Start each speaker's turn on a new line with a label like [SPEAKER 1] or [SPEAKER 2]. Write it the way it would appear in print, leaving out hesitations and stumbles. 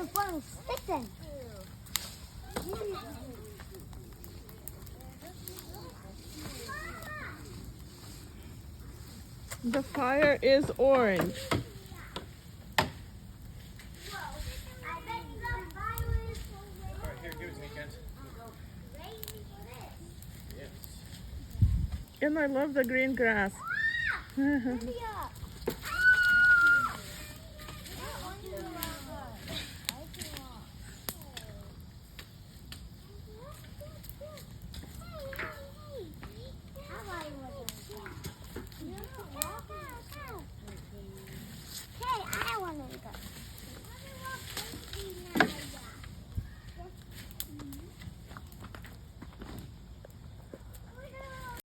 [SPEAKER 1] and fun stick then.
[SPEAKER 2] The fire is orange.
[SPEAKER 3] Here, give it to me, Kent. Yes.
[SPEAKER 2] And I love the green grass.
[SPEAKER 1] India.